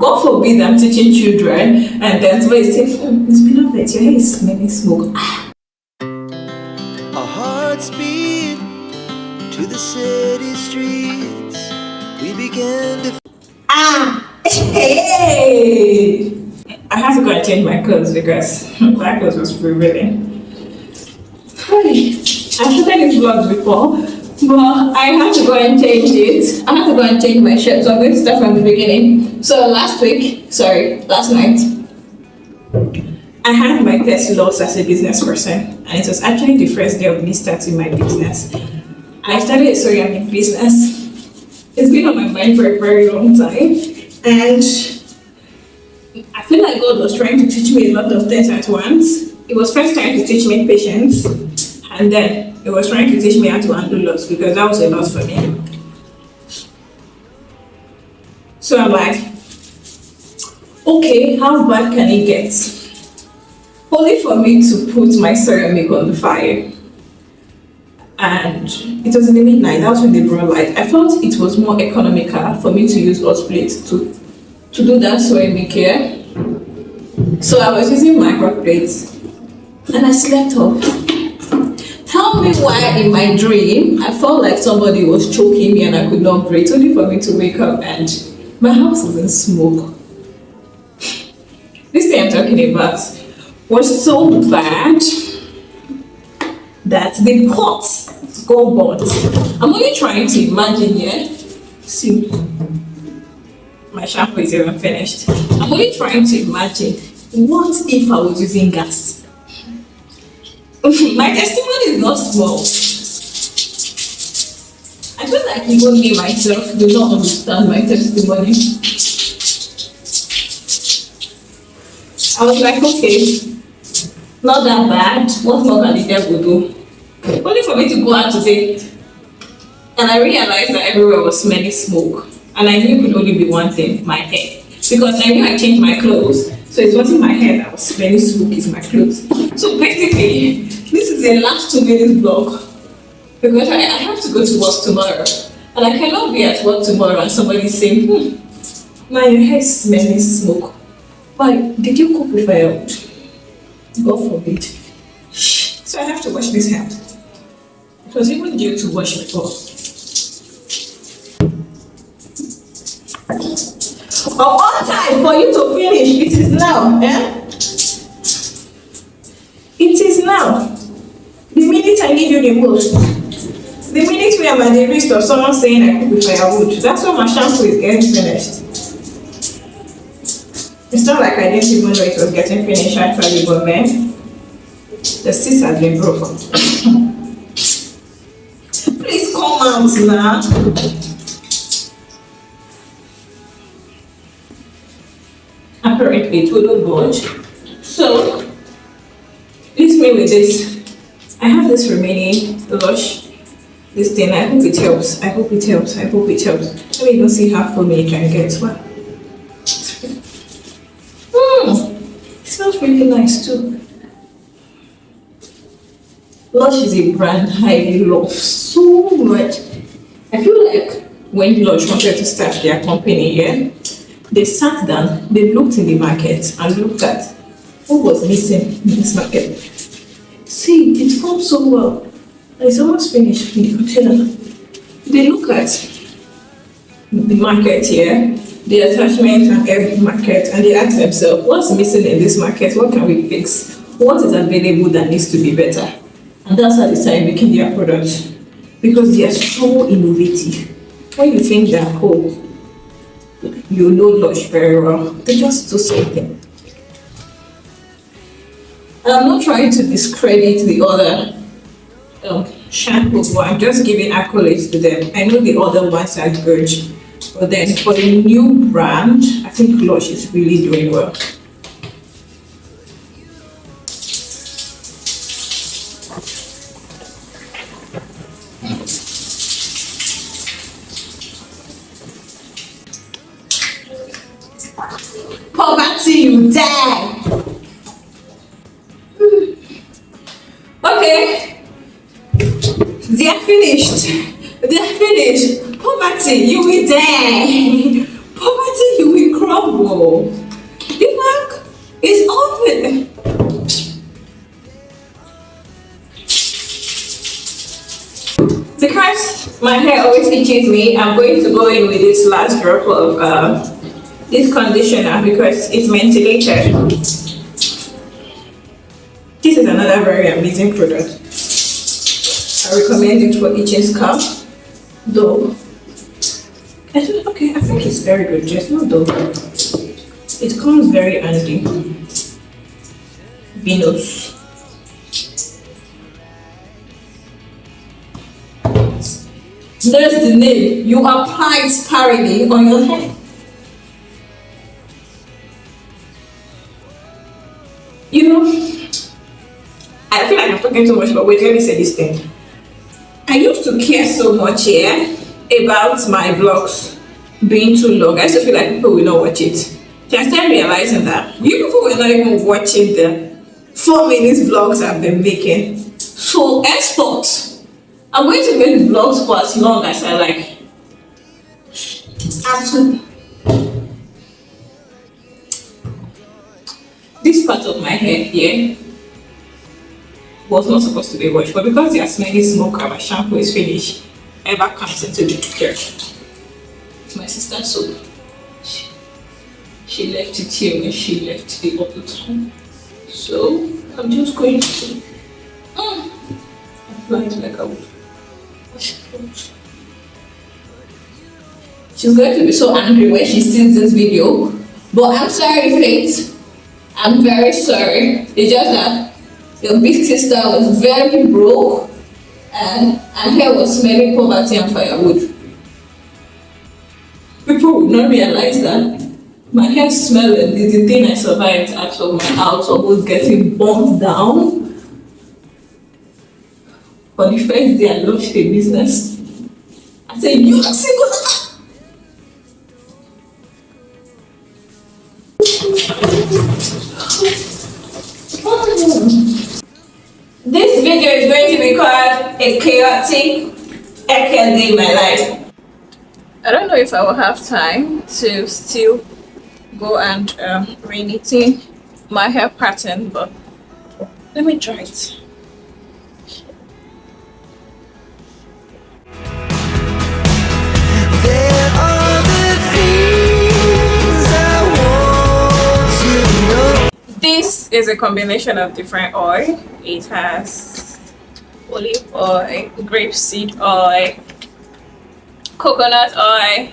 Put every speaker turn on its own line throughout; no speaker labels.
God forbid I'm teaching children and then somebody say, Miss Beloved, your hair is smelling smoke.
Our hearts beat to the city streets. We began to
Hey! I had to go and change my clothes because my clothes was revealing. Hey, I've shooted this vlog before, but I had to go and change it. I had to go and change my shirt, so I'm going to start from the beginning. So last night, I had my first loss as a business person, and it was actually the first day of me starting my business. I started sewing business. It's been on my mind for a very long time, and I feel like God was trying to teach me a lot of things at once. It was first trying to teach me patience, and then it was trying to teach me how to handle loss because that was a loss for me. So I'm like, okay, how bad can it get? Only for me to put my ceramic on the fire. And it was in the midnight, that was when they brought light. I felt it was more economical for me to use hot plates to do that ceramic here. So I was using my hot plates and I slept off. Tell me why in my dream I felt like somebody was choking me and I could not breathe, only for me to wake up and my house was in smoke. This thing I'm talking about was so bad that the pot got burnt. I'm only trying to imagine here. See, my shampoo is even finished. I'm only trying to imagine what if I was using gas. My testimony is not small. I feel like even me myself do not understand my testimony. I was like, okay, not that bad. What more can the devil do? Only for me to go out today, and I realized that everywhere was smelling smoke, and I knew it could only be one thing: my hair, because I knew I changed my clothes, so it wasn't my hair that was smelling smoke; it's my clothes. So basically, this is the last 2 minutes vlog because I have to go to work tomorrow, and I cannot be at work tomorrow and somebody saying, "My your hair is smelling smoke." Why did you cook with firewood? God forbid. So I have to wash this hand. It was even due to wash before. On time for you to finish. It is now. It is now. The minute I need you the most. The minute we are at the risk of someone saying I cook with firewood. That's when my shampoo is getting finished. It's not like I didn't even know it was getting finished actually, but man, the cyst has been broken. Please come out now. Apparently it wouldn't budge. So, leave me with this. I have this remaining Lush. This thing, I hope it helps. I hope it helps. I hope it helps. Let me even see how foamy it can get. Wow. It smells really nice too. Lush is a brand I love so much. I feel like when Lush wanted to start their company here, they sat down, they looked in the market and looked at what was missing in this market. See, it forms so well. It's almost finished in the container. They look at the market here, the attachment and every market, and they ask themselves, what's missing in this market? What can we fix? What is available that needs to be better? And that's how they started making their products. Because they are so innovative. When you think that, oh, you know Lush very well, they just do something. I'm not trying to discredit the other shampoos, but I'm just giving accolades to them. I know the other ones are good, but then for the new brand, I think Lush is really doing well. Poverty, you die. Okay, they are finished. They are finished. Poverty, you will die. Poverty, you will cry. crumble. The back is open. Because my hair always itches me, I'm going to go in with this last drop of this conditioner because it's mentholated. This is another very amazing product. I recommend it for itching scalp, though. I think it's very good, just not though. It comes very handy. Venus. There's the name. You apply sparingly on your hair. You know, I feel like I'm talking too much, but wait, let me say this thing. I used to care so much here about my vlogs being too long. I used to feel like people will not watch it. I started realizing that you people were not even watching the 4 minutes vlogs I've been making. So henceforth, I'm going to make vlogs for as long as I like. Absolutely. This part of my hair here was not supposed to be washed, but because they are smelling smoke and my shampoo is finished, ever comes into the picture. It's my sister's soap. She left it here when she left the other time. So I'm just going to apply it like I would. She's going to be so angry when she sees this video, but I'm sorry, Faith. I'm very sorry. It's just that your big sister was very broke and her hair was smelling poverty and firewood. People would not realize that my hair smelling is the thing I survived out of my house, almost getting burnt down. For the first day I launched a business, I said, you are single. This video is going to be called a chaotic haircare day in my life. I don't know if I will have time to still go and re-knitting my hair pattern, but let me try it. This is a combination of different oil. It has olive oil, grapeseed oil, coconut oil,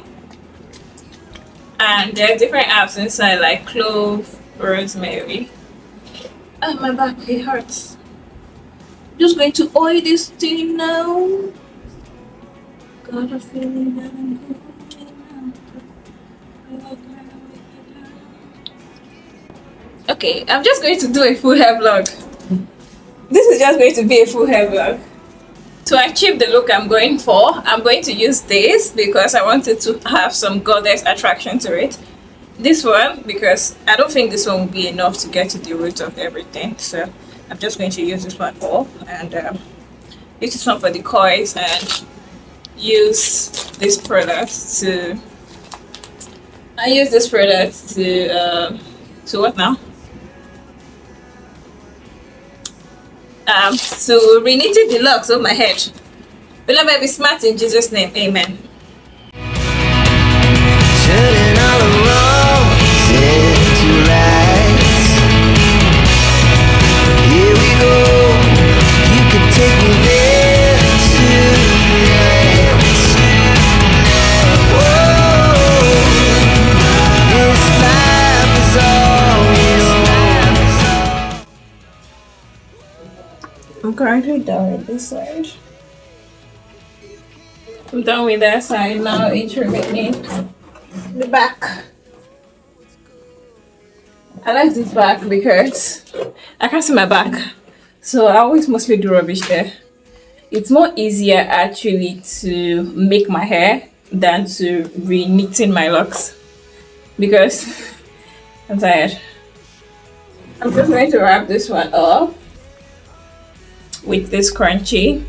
and there are different herbs inside like clove, rosemary. Oh, my back, it hurts. Just going to oil this thing now. Got a feeling that I'm going. Okay, I'm just going to do a full hair vlog. This is just going to be a full hair vlog. To achieve the look I'm going for, I'm going to use this because I wanted to have some goddess attraction to it. This one, because I don't think this one will be enough to get to the root of everything. So I'm just going to use this one all and use this one for the coils and use this product to... I use this product to what now? To re-knit the locks of my head. Beloved, I be smart in Jesus' name. Amen.
Turning all the wrongs into rights. Here we go. You can take me there tonight. Whoa, this life is all yours.
I'm currently done with this side. I'm done with that side. Now it's remaining the back. I like this back because I can't see my back, so I always mostly do rubbish there. It's more easier actually to make my hair than to re-knitting my locks because I'm tired. I'm just going to wrap this one up with this crunchy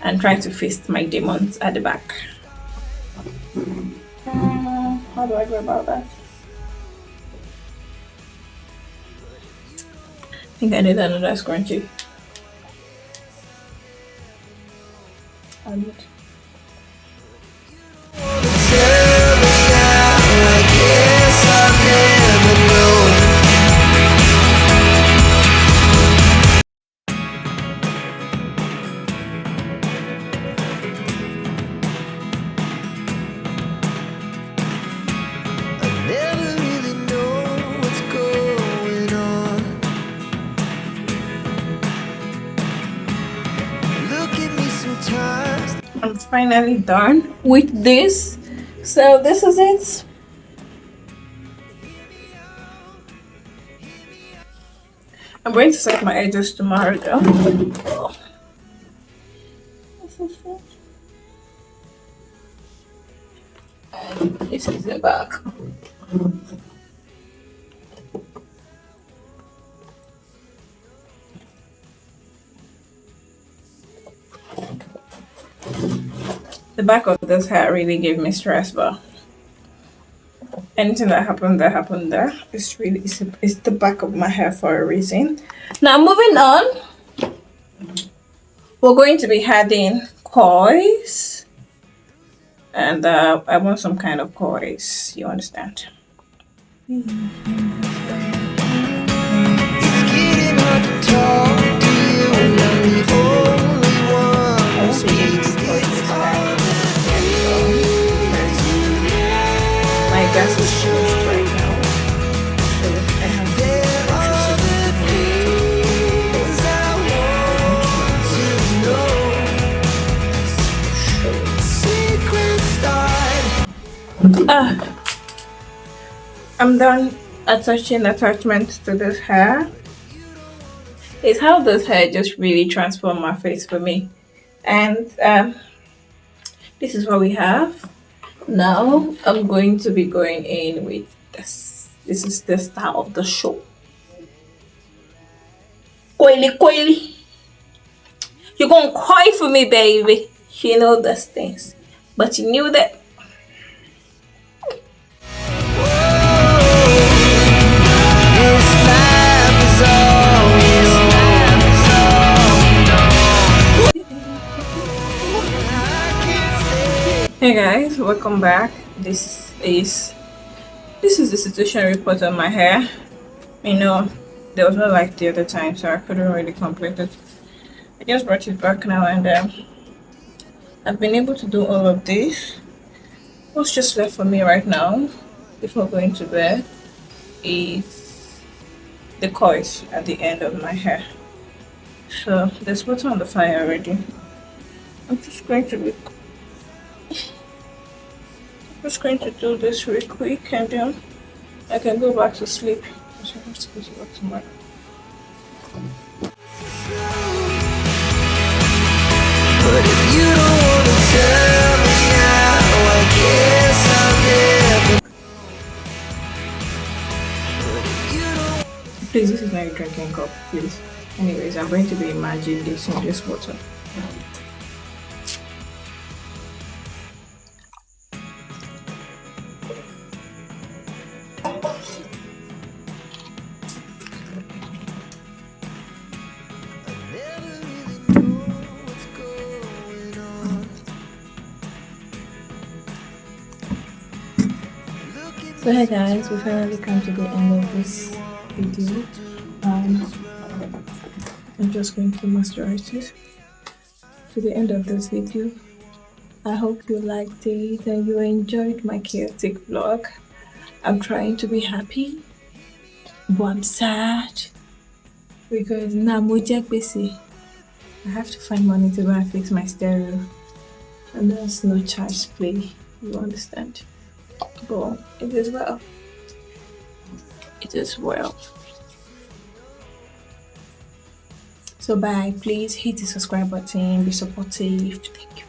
and try to fist my demons at the back. How do I go about that? I think I need another scrunchie. I need. I'm finally done with this. So this is it. I'm going to set my edges tomorrow though. This is it. And this is the back. The back of this hair really gave me stress, but anything that happened there. It's the back of my hair for a reason. Now moving on, we're going to be adding coils, and I want some kind of coils. You understand?
It's getting hard to talk to you, and I'm the only one who speaks. It's hard to
My gas is finished right now, so I have to I'm done attaching attachments to this hair. It's how this hair just really transformed my face for me. And this is what we have. Now I'm going to be going in with this. This is the style of the show. Coily, coily. You're gonna cry for me, baby. You know those things. But you knew that. Hey guys, welcome back. This is the situation report on my hair. You know, there was no light the other time, so I couldn't really complete it. I just brought it back now, and I've been able to do all of this. What's just left for me right now, before going to bed, is the coils at the end of my hair. So there's water on the fire already. I'm just going to do this real quick, and then I can go back to sleep. I have to go to work tomorrow.
But if you don't want to tell me now, I guess I'll never.
Please, this is not a drinking cup, please. Anyways, I'm going to be immersing this in this water. So hey guys, we finally come to the end of this video. I'm just going to moisturize it to the end of this video. I hope you liked it and you enjoyed my chaotic vlog. I'm trying to be happy, but I'm sad because now I have to find money to go and fix my stereo, and there's no charge play. You understand? But it is well. It is well. So bye. Please hit the subscribe button. Be supportive. Thank you.